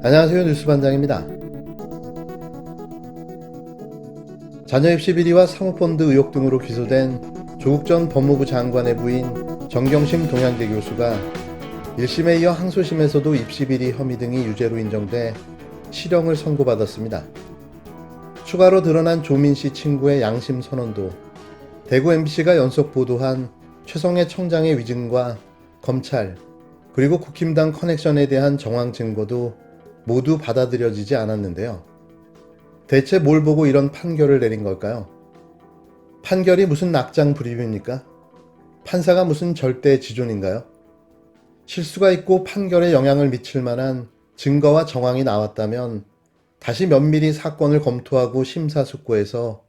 안녕하세요. 뉴스반장입니다. 자녀 입시 비리와 사모펀드 의혹 등으로 기소된 조국 전 법무부 장관의 부인 정경심 동양대 교수가 1심에 이어 항소심에서도 입시 비리 혐의 등이 유죄로 인정돼 실형을 선고받았습니다. 추가로 드러난 조민 씨 친구의 양심 선언도, 대구 MBC가 연속 보도한 최성해 청장의 위증과 검찰, 그리고 국힘당 커넥션에 대한 정황 증거도 모두 받아들여지지 않았는데요. 대체 뭘 보고 이런 판결을 내린 걸까요? 판결이 무슨 낙장 불입입니까? 판사가 무슨 절대 지존인가요? 실수가 있고 판결에 영향을 미칠 만한 증거와 정황이 나왔다면 다시 면밀히 사건을 검토하고 심사숙고해서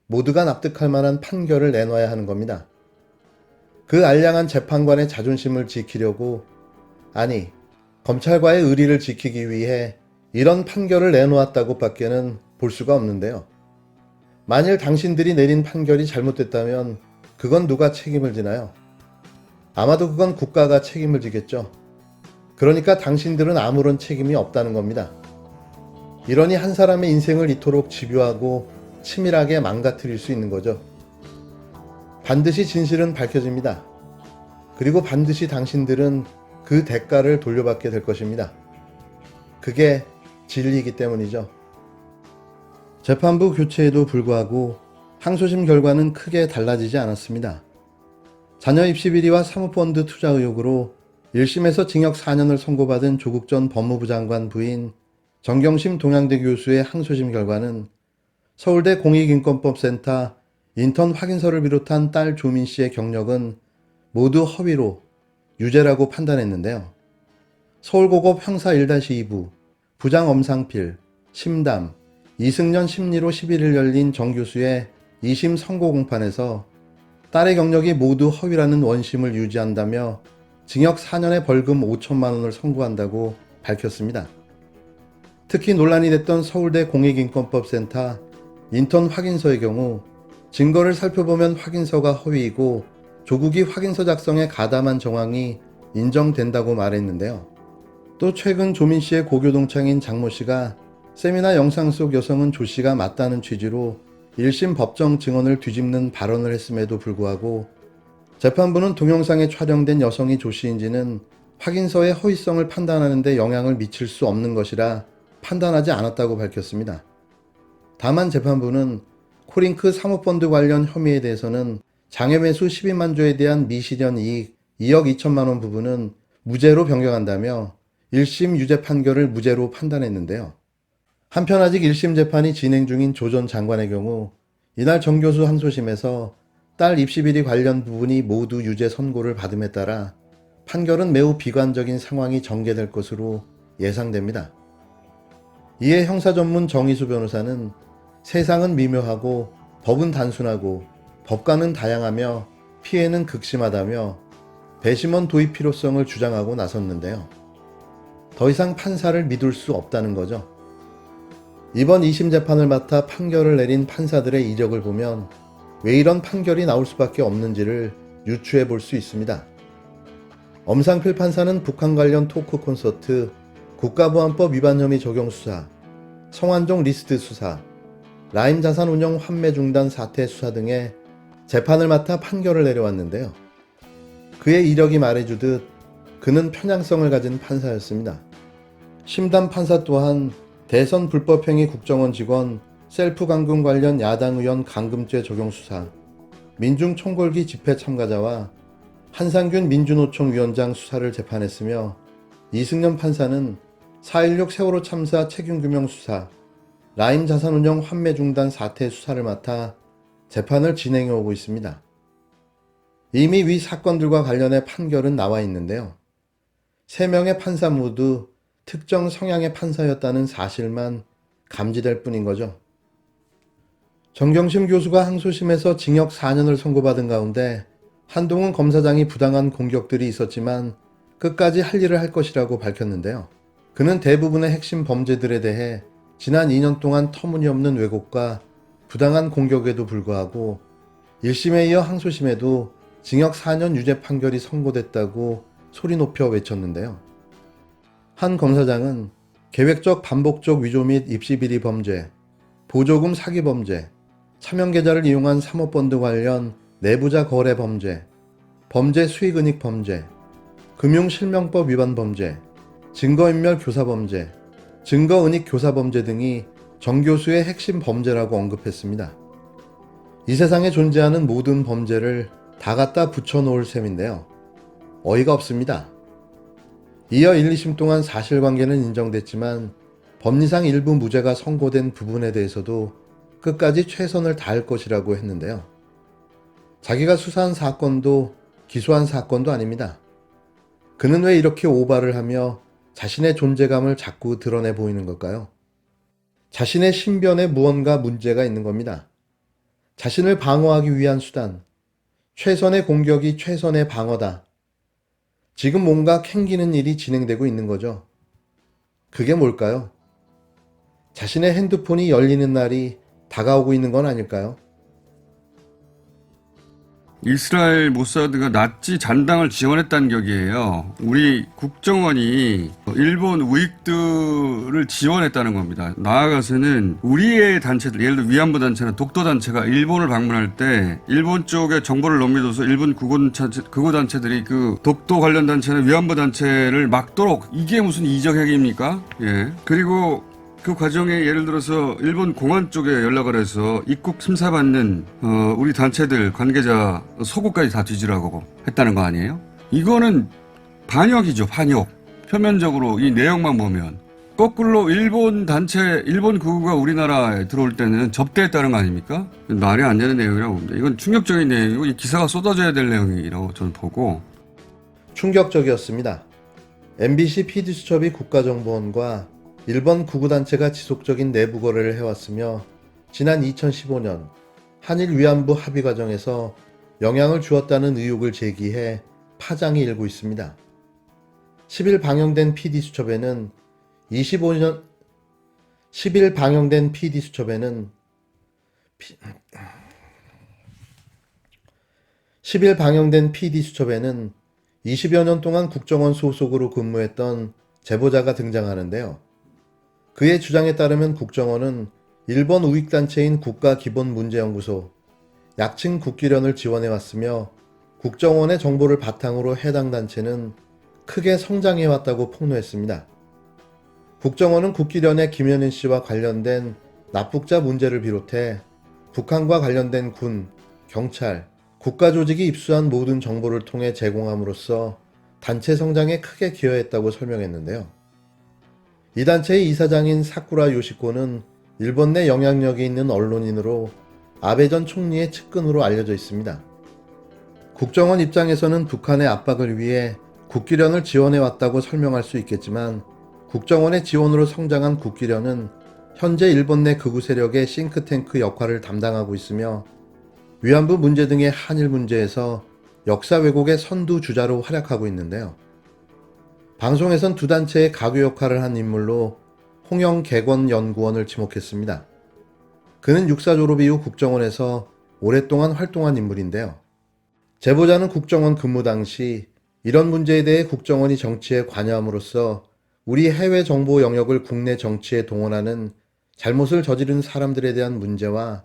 모두가 납득할 만한 판결을 내놔야 하는 겁니다. 그 알량한 재판관의 자존심을 지키려고, 아니, 검찰과의 의리를 지키기 위해 이런 판결을 내놓았다고 밖에는 볼 수가 없는데요. 만일 당신들이 내린 판결이 잘못됐다면 그건 누가 책임을 지나요? 아마도 그건 국가가 책임을 지겠죠. 그러니까 당신들은 아무런 책임이 없다는 겁니다. 이러니 한 사람의 인생을 이토록 집요하고 치밀하게 망가뜨릴 수 있는 거죠. 반드시 진실은 밝혀집니다. 그리고 반드시 당신들은 그 대가를 돌려받게 될 것입니다. 그게 진리이기 때문이죠. 재판부 교체에도 불구하고 항소심 결과는 크게 달라지지 않았습니다. 자녀 입시 비리와 사모펀드 투자 의혹으로 1심에서 징역 4년을 선고받은 조국 전 법무부 장관 부인 정경심 동양대 교수의 항소심 결과는 서울대 공익인권법센터 인턴 확인서를 비롯한 딸 조민 씨의 경력은 모두 허위로 유죄라고 판단했는데요. 서울고법 형사 1-2부, 부장 엄상필, 심담, 이승년 심리로 11일 열린 정 교수의 2심 선고 공판에서 딸의 경력이 모두 허위라는 원심을 유지한다며 징역 4년에 벌금 5천만 원을 선고한다고 밝혔습니다. 특히 논란이 됐던 서울대 공익인권법센터 인턴 확인서의 경우 증거를 살펴보면 확인서가 허위이고 조국이 확인서 작성에 가담한 정황이 인정된다고 말했는데요. 또 최근 조민 씨의 고교 동창인 장모 씨가 세미나 영상 속 여성은 조 씨가 맞다는 취지로 1심 법정 증언을 뒤집는 발언을 했음에도 불구하고 재판부는 동영상에 촬영된 여성이 조 씨인지는 확인서의 허위성을 판단하는 데 영향을 미칠 수 없는 것이라 판단하지 않았다고 밝혔습니다. 다만 재판부는 코링크 사모펀드 관련 혐의에 대해서는 장외매수 12만 조에 대한 미실현 이익 2억 2천만 원 부분은 무죄로 변경한다며 1심 유죄 판결을 무죄로 판단했는데요. 한편 아직 1심 재판이 진행 중인 조 전 장관의 경우 이날 정 교수 항소심에서 딸 입시비리 관련 부분이 모두 유죄 선고를 받음에 따라 판결은 매우 비관적인 상황이 전개될 것으로 예상됩니다. 이에 형사 전문 정의수 변호사는 세상은 미묘하고 법은 단순하고 법관은 다양하며 피해는 극심하다며 배심원 도입 필요성을 주장하고 나섰는데요. 더 이상 판사를 믿을 수 없다는 거죠. 이번 2심 재판을 맡아 판결을 내린 판사들의 이력을 보면 왜 이런 판결이 나올 수밖에 없는지를 유추해 볼 수 있습니다. 엄상필 판사는 북한 관련 토크 콘서트, 국가보안법 위반 혐의 적용 수사, 성완종 리스트 수사, 라임 자산운용 환매 중단 사태 수사 등의 재판을 맡아 판결을 내려왔는데요. 그의 이력이 말해주듯 그는 편향성을 가진 판사였습니다. 심담 판사 또한 대선 불법행위 국정원 직원 셀프 감금 관련 야당 의원 감금죄 적용 수사, 민중 총궐기 집회 참가자와 한상균 민주노총 위원장 수사를 재판했으며 이승년 판사는 4.16 세월호 참사 책임규명 수사, 라임 자산운용 환매 중단 사태 수사를 맡아 재판을 진행해 오고 있습니다. 이미 위 사건들과 관련해 판결은 나와 있는데요. 3명의 판사 모두 특정 성향의 판사였다는 사실만 감지될 뿐인 거죠. 정경심 교수가 항소심에서 징역 4년을 선고받은 가운데 한동훈 검사장이 부당한 공격들이 있었지만 끝까지 할 일을 할 것이라고 밝혔는데요. 그는 대부분의 핵심 범죄들에 대해 지난 2년 동안 터무니없는 왜곡과 부당한 공격에도 불구하고 1심에 이어 항소심에도 징역 4년 유죄 판결이 선고됐다고 소리 높여 외쳤는데요. 한 검사장은 계획적 반복적 위조 및 입시비리 범죄, 보조금 사기 범죄, 차명계좌를 이용한 사모펀드 관련 내부자 거래 범죄, 범죄 수익은닉 범죄, 금융실명법 위반 범죄, 증거인멸 교사 범죄, 증거은닉 교사 범죄 등이 정 교수의 핵심 범죄라고 언급했습니다. 이 세상에 존재하는 모든 범죄를 다 갖다 붙여놓을 셈인데요. 어이가 없습니다. 이어 1, 2심 동안 사실관계는 인정됐지만 법리상 일부 무죄가 선고된 부분에 대해서도 끝까지 최선을 다할 것이라고 했는데요. 자기가 수사한 사건도 기소한 사건도 아닙니다. 그는 왜 이렇게 오바를 하며 자신의 존재감을 자꾸 드러내 보이는 걸까요? 자신의 신변에 무언가 문제가 있는 겁니다. 자신을 방어하기 위한 수단, 최선의 공격이 최선의 방어다. 지금 뭔가 캥기는 일이 진행되고 있는 거죠. 그게 뭘까요? 자신의 핸드폰이 열리는 날이 다가오고 있는 건 아닐까요? 이스라엘 모사드가 나치 잔당을 지원했다는 격이에요. 우리 국정원이 일본 우익들을 지원했다는 겁니다. 나아가서는 우리의 단체들, 예를 들어 위안부 단체나 독도 단체가 일본을 방문할 때 일본 쪽에 정보를 넘겨줘서 일본 극우 단체들이 그 독도 관련 단체나 위안부 단체를 막도록, 이게 무슨 이적 핵입니까? 예. 그리고 그 과정에 예를 들어서 일본 공안 쪽에 연락을 해서 입국 심사받는 우리 단체들 관계자 속옷까지 다 뒤지라고 했다는 거 아니에요? 이거는 반역이죠, 반역. 표면적으로 이 내용만 보면. 거꾸로 일본 단체, 일본 극우가 우리나라에 들어올 때는 접대했다는 거 아닙니까? 말이 안 되는 내용이라고 봅니다. 이건 충격적인 내용이고 이 기사가 쏟아져야 될 내용이라고 저는 보고. 충격적이었습니다. MBC PD수첩이 국가정보원과 일본 극우단체가 지속적인 내부 거래를 해왔으며 지난 2015년 한일 위안부 합의 과정에서 영향을 주었다는 의혹을 제기해 파장이 일고 있습니다. 10일 방영된 PD수첩에는 10일 방영된 PD수첩에는 10일 방영된 PD수첩에는 20여 년 동안 국정원 소속으로 근무했던 제보자가 등장하는데요. 그의 주장에 따르면 국정원은 일본 우익단체인 국가기본문제연구소, 약칭 국기련을 지원해왔으며 국정원의 정보를 바탕으로 해당 단체는 크게 성장해왔다고 폭로했습니다. 국정원은 국기련의 김현인 씨와 관련된 납북자 문제를 비롯해 북한과 관련된 군, 경찰, 국가조직이 입수한 모든 정보를 통해 제공함으로써 단체 성장에 크게 기여했다고 설명했는데요. 이 단체의 이사장인 사쿠라 요시코는 일본 내 영향력이 있는 언론인으로 아베 전 총리의 측근으로 알려져 있습니다. 국정원 입장에서는 북한의 압박을 위해 국기련을 지원해왔다고 설명할 수 있겠지만 국정원의 지원으로 성장한 국기련은 현재 일본 내 극우 세력의 싱크탱크 역할을 담당하고 있으며 위안부 문제 등의 한일 문제에서 역사 왜곡의 선두주자로 활약하고 있는데요. 방송에선 두 단체의 가교 역할을 한 인물로 홍영개건연구원을 지목했습니다. 그는 육사 졸업 이후 국정원에서 오랫동안 활동한 인물인데요. 제보자는 국정원 근무 당시 이런 문제에 대해 국정원이 정치에 관여함으로써 우리 해외 정보 영역을 국내 정치에 동원하는 잘못을 저지른 사람들에 대한 문제와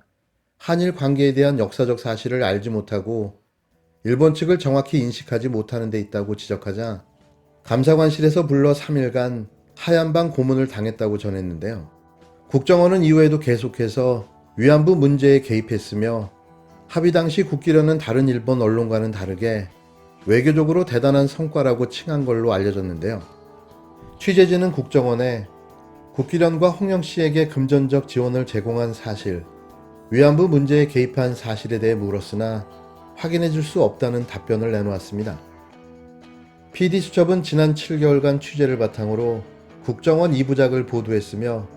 한일 관계에 대한 역사적 사실을 알지 못하고 일본 측을 정확히 인식하지 못하는 데 있다고 지적하자 감사관실에서 불러 3일간 하얀방 고문을 당했다고 전했는데요. 국정원은 이후에도 계속해서 위안부 문제에 개입했으며 합의 당시 국기련은 다른 일본 언론과는 다르게 외교적으로 대단한 성과라고 칭한 걸로 알려졌는데요. 취재진은 국정원에 국기련과 홍영 씨에게 금전적 지원을 제공한 사실, 위안부 문제에 개입한 사실에 대해 물었으나 확인해 줄 수 없다는 답변을 내놓았습니다. PD수첩은 지난 7개월간 취재를 바탕으로 국정원 2부작을 보도했으며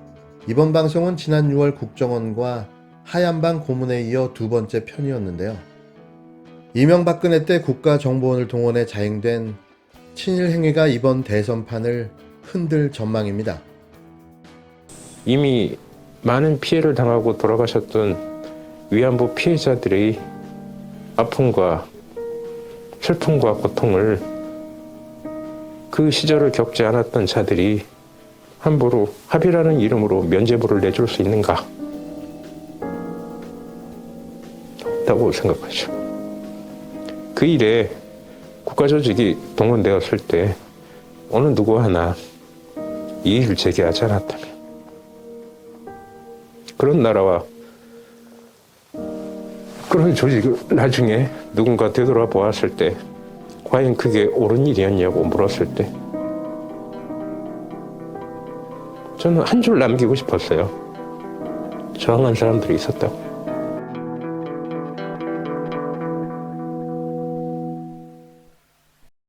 이번 방송은 지난 6월 국정원과 하얀방 고문에 이어 두 번째 편이었는데요. 이명박근혜 때 국가정보원을 동원해 자행된 친일 행위가 이번 대선판을 흔들 전망입니다. 이미 많은 피해를 당하고 돌아가셨던 위안부 피해자들의 아픔과 슬픔과 고통을 그 시절을 겪지 않았던 자들이 함부로 합의라는 이름으로 면죄부를 내줄 수 있는가? 없다고 생각하죠. 그 일에 국가조직이 동원되었을 때 어느 누구 하나 이의를 제기하지 않았다면 그런 나라와 그런 조직을 나중에 누군가 되돌아보았을 때 과연 그게 옳은 일이었냐고 물었을 때 저는 한 줄 남기고 싶었어요. 저항한 사람들이 있었다고.